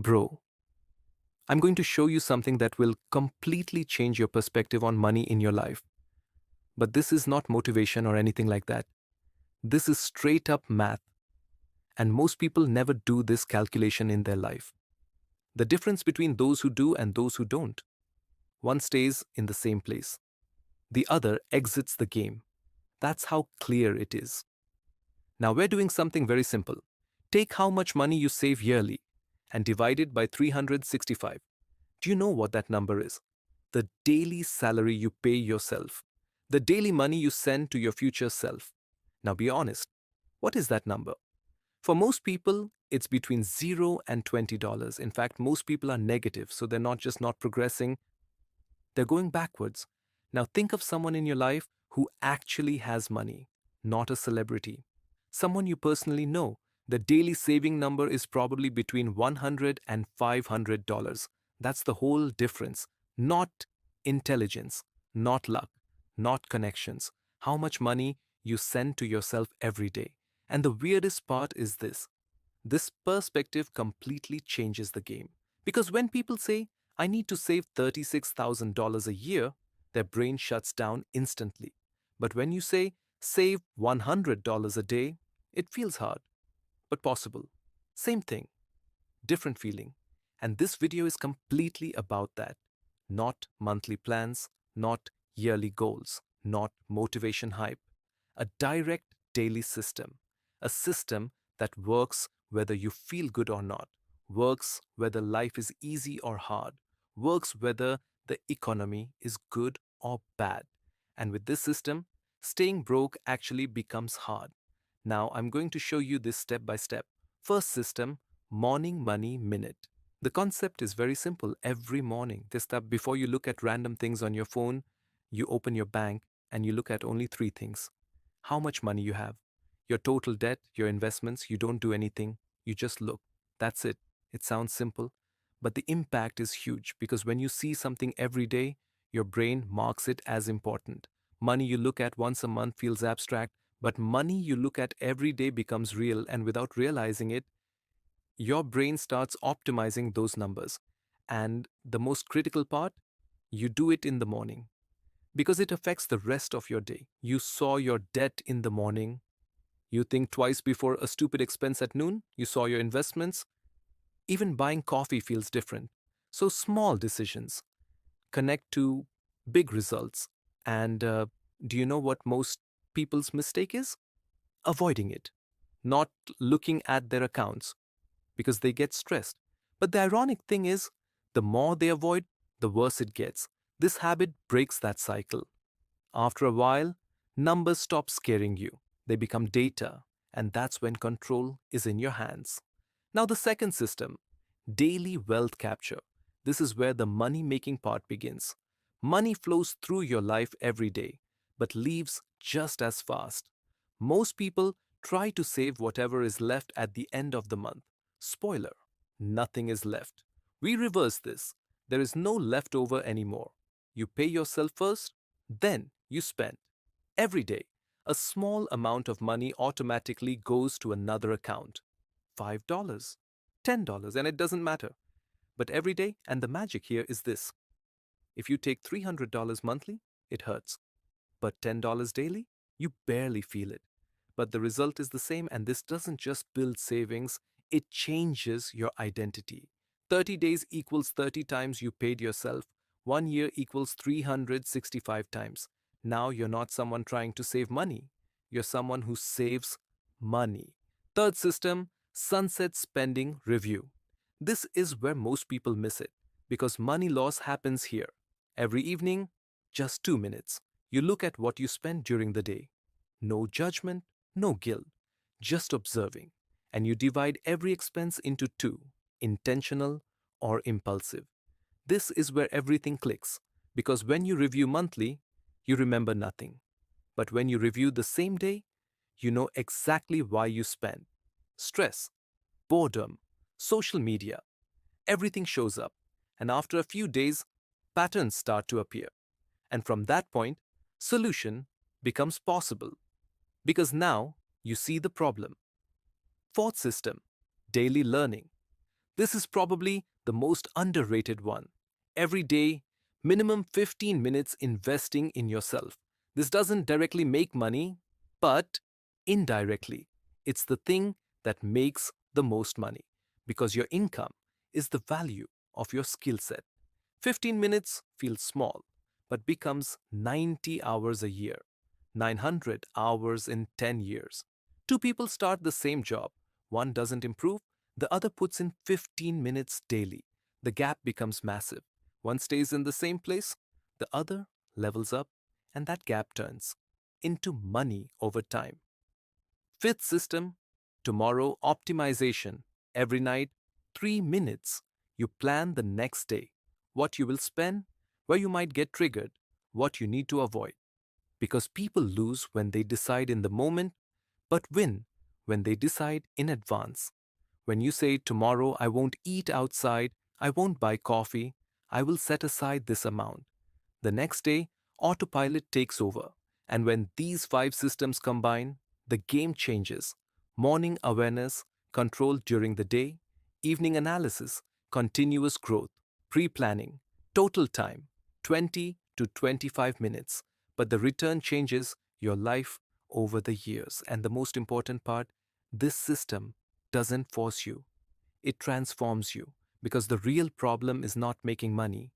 Bro, I'm going to show you something that will completely change your perspective on money in your life. But this is not motivation or anything like that. This is straight up math, and most people never do this calculation in their life. The difference between those who do and those who don't. One stays in the same place, the other exits the game. That's how clear it is. Now we're doing something very simple. Take how much money you save yearly and divide it by 365. Do you know what that number is? The daily salary you pay yourself. The daily money you send to your future self. Now be honest. What is that number? For most people, it's between 0 and $20. In fact, most people are negative, so they're not just not progressing, they're going backwards. Now think of someone in your life who actually has money, not a celebrity. Someone you personally know. The daily saving number is probably between $100 and $500. That's the whole difference. Not intelligence, not luck, not connections. How much money you send to yourself every day. And the weirdest part is this. This perspective completely changes the game. Because when people say, I need to save $36,000 a year, their brain shuts down instantly. But when you say, save $100 a day, it feels hard, but possible. Same thing, different feeling. And this video is completely about that. Not monthly plans, not yearly goals, not motivation hype. A direct daily system. A system that works whether you feel good or not, works whether life is easy or hard, works whether the economy is good or bad. And with this system, staying broke actually becomes hard. Now I'm going to show you this step by step. First system, morning money minute. The concept is very simple. Every morning, this step before you look at random things on your phone, you open your bank and you look at only three things. How much money you have, your total debt, your investments, you don't do anything, you just look. That's it. It sounds simple, but the impact is huge because when you see something every day, your brain marks it as important. Money you look at once a month feels abstract, but money you look at every day becomes real, and without realizing it, your brain starts optimizing those numbers. And the most critical part, you do it in the morning because it affects the rest of your day. You saw your debt in the morning. You think twice before a stupid expense at noon. You saw your investments. Even buying coffee feels different. So small decisions connect to big results. And do you know what most people's mistake is? Avoiding it, not looking at their accounts because they get stressed. But the ironic thing is, the more they avoid, the worse it gets. This habit breaks that cycle. After a while, numbers stop scaring you. They become data, and that's when control is in your hands. Now, the second system, daily wealth capture. This is where the money making part begins. Money flows through your life every day, but leaves just as fast. Most people try to save whatever is left at the end of the month. Spoiler, nothing is left. We reverse this. There is no leftover anymore. You pay yourself first, then you spend. Every day, a small amount of money automatically goes to another account. $5, $10, and it doesn't matter. But every day, and the magic here is this. If you take $300 monthly, it hurts. But $10 daily, you barely feel it. But the result is the same, and this doesn't just build savings, it changes your identity. 30 days equals 30 times you paid yourself. 1 year equals 365 times. Now you're not someone trying to save money. You're someone who saves money. Third system, sunset spending review. This is where most people miss it because money loss happens here. Every evening, just 2 minutes. You look at what you spend during the day. No judgment, no guilt, just observing. And you divide every expense into two, intentional or impulsive. This is where everything clicks, because when you review monthly, you remember nothing. But when you review the same day, you know exactly why you spend. Stress, boredom, social media, everything shows up. And after a few days, patterns start to appear. And from that point, solution becomes possible. Because now you see the problem. Fourth system, daily learning. This is probably the most underrated one. Every day, minimum 15 minutes investing in yourself. This doesn't directly make money, but indirectly, it's the thing that makes the most money because your income is the value of your skill set. 15 minutes feels small, but becomes 90 hours a year, 900 hours in 10 years. Two people start the same job. One doesn't improve, the other puts in 15 minutes daily. The gap becomes massive. One stays in the same place, the other levels up, and that gap turns into money over time. Fifth system, tomorrow optimization. Every night, 3 minutes. You plan the next day, what you will spend, where you might get triggered, what you need to avoid. Because people lose when they decide in the moment, but win when they decide in advance. When you say, tomorrow I won't eat outside, I won't buy coffee, I will set aside this amount. The next day, autopilot takes over. And when these five systems combine, the game changes. Morning awareness, control during the day, evening analysis, continuous growth, pre planning, total time 20 to 25 minutes. But the return changes your life over the years. And the most important part, this system doesn't force you, it transforms you. Because the real problem is not making money,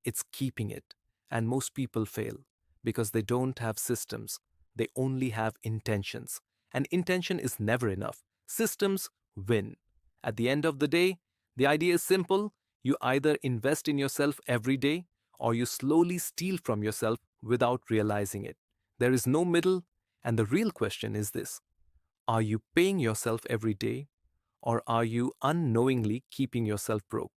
it's keeping it. And most people fail because they don't have systems, they only have intentions. And intention is never enough. Systems win. At the end of the day, the idea is simple. You either invest in yourself every day or you slowly steal from yourself without realizing it. There is no middle. And the real question is this: are you paying yourself every day or are you unknowingly keeping yourself broke?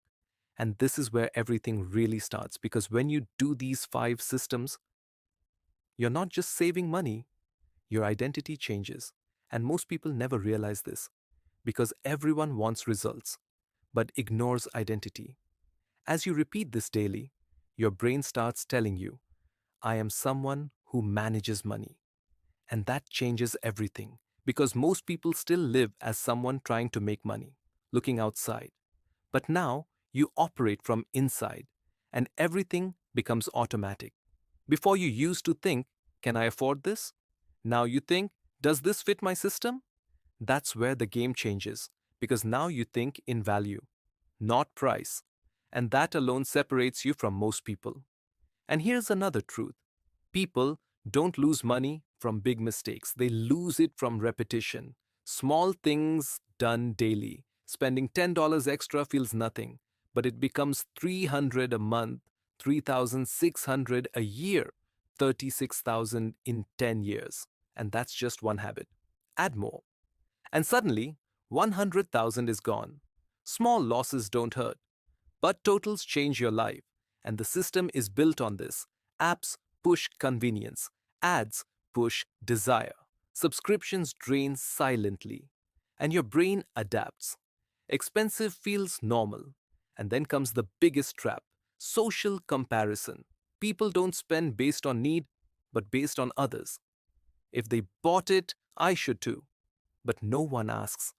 And this is where everything really starts because when you do these five systems, you're not just saving money, your identity changes. And most people never realize this because everyone wants results but ignores identity. As you repeat this daily, your brain starts telling you, I am someone who manages money. And that changes everything because most people still live as someone trying to make money, looking outside. But now you operate from inside and everything becomes automatic. Before you used to think, can I afford this? Now you think, does this fit my system? That's where the game changes because now you think in value, not price. And that alone separates you from most people. And here's another truth: people don't lose money from big mistakes, they lose it from repetition. Small things done daily. Spending $10 extra feels nothing, but it becomes 300 a month, 3,600 a year, 36,000 in 10 years. And that's just one habit. Add more. And suddenly, 100,000 is gone. Small losses don't hurt, but totals change your life. And the system is built on this. Apps push convenience, ads push desire, subscriptions drain silently, and your brain adapts. Expensive feels normal. And then comes the biggest trap: social comparison. People don't spend based on need, but based on others. If they bought it, I should too. But no one asks,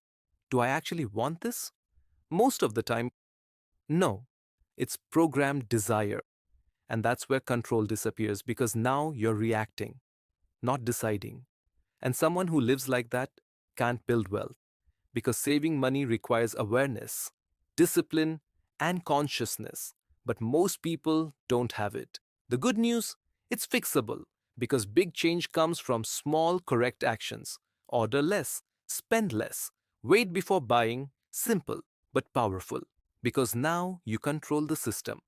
do I actually want this? Most of the time, no. It's programmed desire. And that's where control disappears because now you're reacting, not deciding. And someone who lives like that can't build wealth because saving money requires awareness, discipline, and consciousness. But most people don't have it. The good news: it's fixable because big change comes from small correct actions. Order less, spend less, wait before buying. Simple but powerful because now you control the system,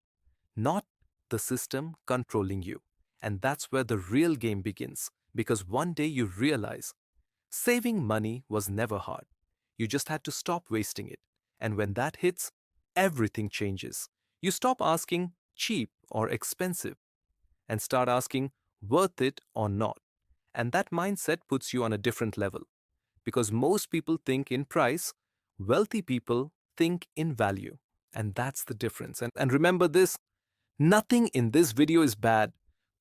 not the system controlling you. And that's where the real game begins because one day you realize saving money was never hard. You just had to stop wasting it. And when that hits, everything changes. You stop asking cheap or expensive and start asking worth it or not. And that mindset puts you on a different level because most people think in price, wealthy people think in value. And that's the difference. And remember this: nothing in this video is bad.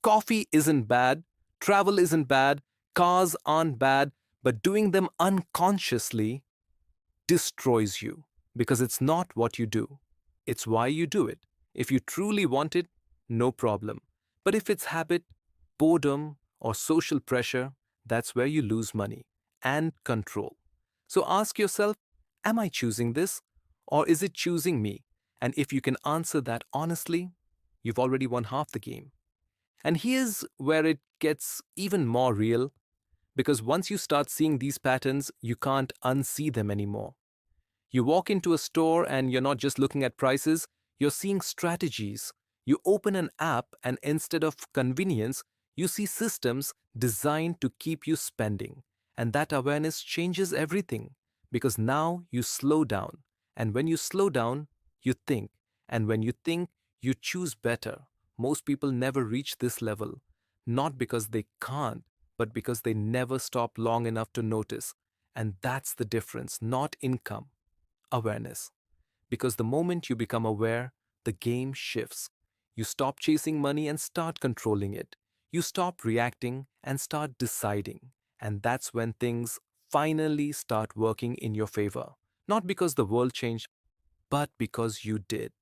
Coffee isn't bad, travel isn't bad, cars aren't bad, but doing them unconsciously destroys you. Because it's not what you do, it's why you do it. If you truly want it, no problem. But if it's habit, boredom, or social pressure, that's where you lose money and control. So ask yourself, am I choosing this or is it choosing me? And if you can answer that honestly, you've already won half the game. And here's where it gets even more real because once you start seeing these patterns, you can't unsee them anymore. You walk into a store and you're not just looking at prices, you're seeing strategies. You open an app and instead of convenience, you see systems designed to keep you spending. And that awareness changes everything because now you slow down. And when you slow down, you think. And when you think, you choose better. Most people never reach this level, not because they can't, but because they never stop long enough to notice. And that's the difference, not income, awareness. Because the moment you become aware, the game shifts. You stop chasing money and start controlling it. You stop reacting and start deciding. And that's when things finally start working in your favor. Not because the world changed, but because you did.